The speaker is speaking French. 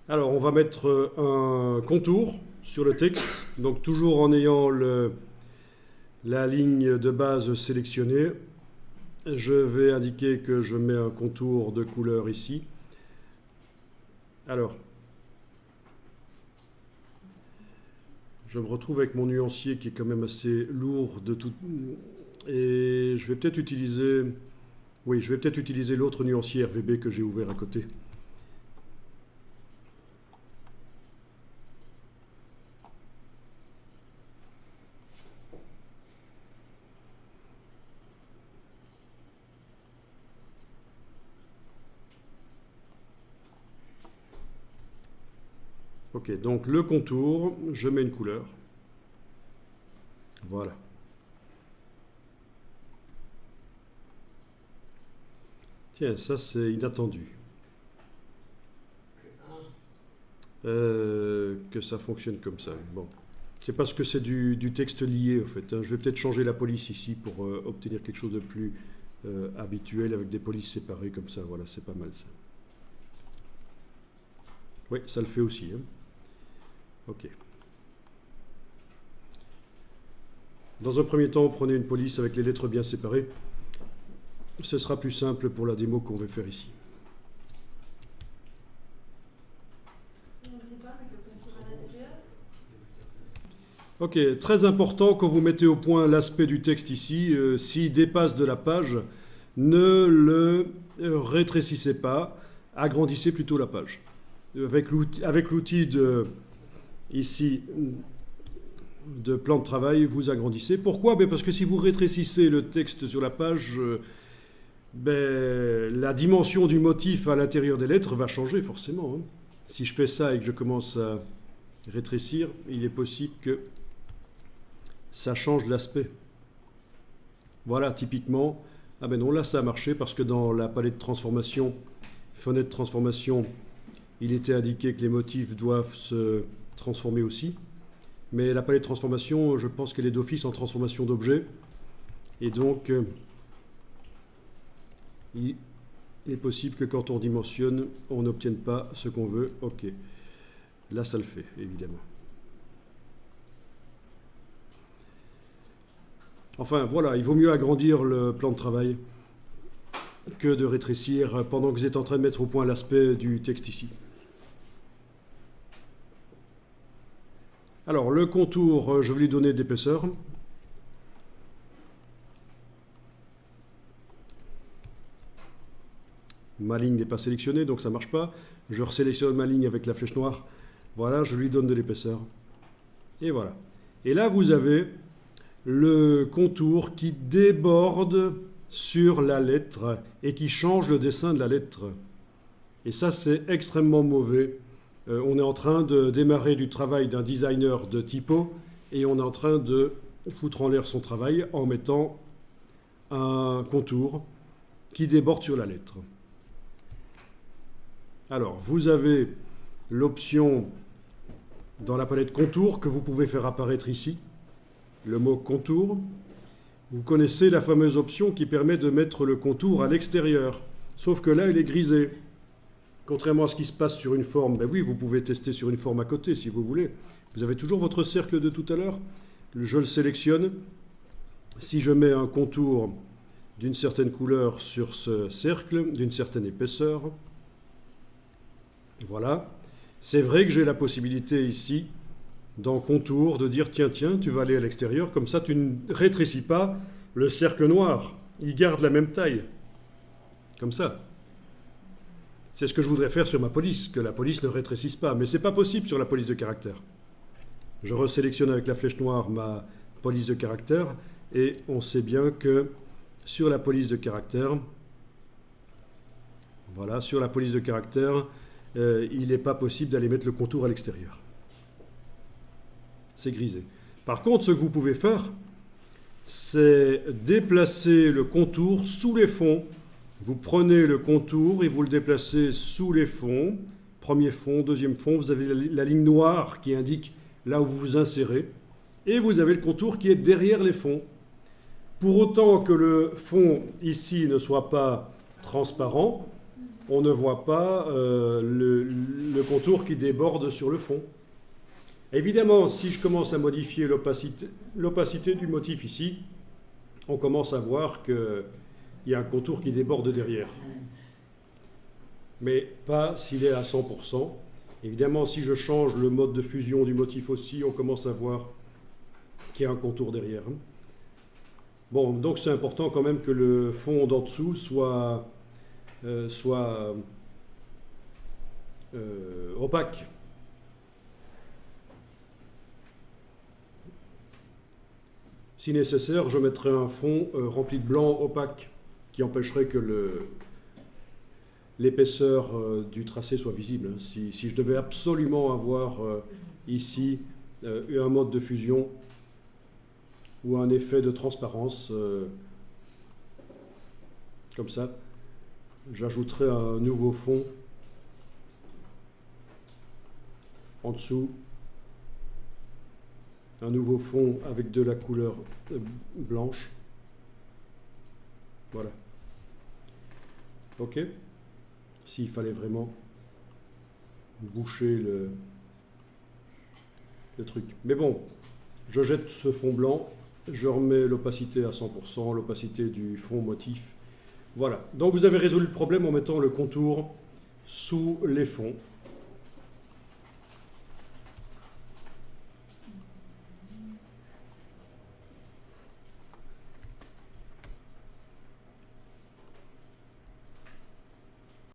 Alors, on va mettre un contour sur le texte, donc toujours en ayant la ligne de base sélectionnée. Je vais indiquer que je mets un contour de couleur ici. Alors, je me retrouve avec mon nuancier qui est quand même assez lourd de tout. Et je vais peut-être utiliser. Oui, je vais peut-être utiliser l'autre nuancier RVB que j'ai ouvert à côté. Ok, donc le contour, je mets une couleur. Voilà. Tiens, ça c'est inattendu. Que ça fonctionne comme ça. Bon. C'est parce que c'est du texte lié, en fait. Hein. Je vais peut-être changer la police ici pour obtenir quelque chose de plus habituel avec des polices séparées comme ça. Voilà, c'est pas mal ça. Oui, ça le fait aussi. Hein. Ok. Dans un premier temps, prenez une police avec les lettres bien séparées. Ce sera plus simple pour la démo qu'on va faire ici. Ok, très important quand vous mettez au point l'aspect du texte ici, s'il dépasse de la page, ne le rétrécissez pas, agrandissez plutôt la page. Avec l'outil ici de plan de travail, vous agrandissez. Pourquoi? Parce que si vous rétrécissez le texte sur la page, la dimension du motif à l'intérieur des lettres va changer forcément. Hein. Si je fais ça et que je commence à rétrécir, il est possible que ça change l'aspect. Voilà, typiquement, ah ben non, là ça a marché parce que dans la palette de transformation, fenêtre transformation, il était indiqué que les motifs doivent se transformer aussi. Mais la palette de transformation, je pense qu'elle est d'office en transformation d'objet. Et donc, il est possible que quand on dimensionne, on n'obtienne pas ce qu'on veut. Ok, là ça le fait, évidemment. Enfin, voilà, il vaut mieux agrandir le plan de travail que de rétrécir pendant que vous êtes en train de mettre au point l'aspect du texte ici. Alors, le contour, je vais lui donner d'épaisseur. Ma ligne n'est pas sélectionnée, donc ça ne marche pas. Je resélectionne ma ligne avec la flèche noire. Voilà, je lui donne de l'épaisseur. Et voilà. Et là, vous avez le contour qui déborde sur la lettre et qui change le dessin de la lettre. Et ça, c'est extrêmement mauvais. On est en train de démarrer du travail d'un designer de typo et on est en train de foutre en l'air son travail en mettant un contour qui déborde sur la lettre. Alors, vous avez l'option dans la palette contour que vous pouvez faire apparaître ici. Le mot contour. Vous connaissez la fameuse option qui permet de mettre le contour à l'extérieur. Sauf que là, il est grisé. Contrairement à ce qui se passe sur une forme, ben oui, vous pouvez tester sur une forme à côté si vous voulez. Vous avez toujours votre cercle de tout à l'heure. Je le sélectionne. Si je mets un contour d'une certaine couleur sur ce cercle, d'une certaine épaisseur, voilà. C'est vrai que j'ai la possibilité ici dans contour de dire tiens, tu vas aller à l'extérieur, comme ça tu ne rétrécis pas le cercle noir. Il garde la même taille. Comme ça. C'est ce que je voudrais faire sur ma police, que la police ne rétrécisse pas. Mais ce n'est pas possible sur la police de caractère. Je resélectionne avec la flèche noire ma police de caractère et on sait bien que sur la police de caractère, voilà, sur la police de caractère, il n'est pas possible d'aller mettre le contour à l'extérieur. C'est grisé. Par contre, ce que vous pouvez faire, c'est déplacer le contour sous les fonds. Vous prenez le contour et vous le déplacez sous les fonds. Premier fond, deuxième fond, vous avez la ligne noire qui indique là où vous vous insérez. Et vous avez le contour qui est derrière les fonds. Pour autant que le fond ici ne soit pas transparent, on ne voit pas le contour qui déborde sur le fond. Évidemment, si je commence à modifier l'opacité du motif ici, on commence à voir qu'il y a un contour qui déborde derrière. Mais pas s'il est à 100%. Évidemment, si je change le mode de fusion du motif aussi, on commence à voir qu'il y a un contour derrière. Bon, donc c'est important quand même que le fond d'en dessous soit opaque. Si nécessaire, je mettrai un fond rempli de blanc opaque qui empêcherait que l'épaisseur du tracé soit visible. Si je devais absolument avoir ici un mode de fusion ou un effet de transparence, comme ça, j'ajouterai un nouveau fond en dessous, un nouveau fond avec de la couleur blanche. Voilà. Ok. S'il fallait vraiment boucher le truc. Mais bon, je jette ce fond blanc, je remets l'opacité à 100%, l'opacité du fond motif. Voilà. Donc vous avez résolu le problème en mettant le contour sous les fonds.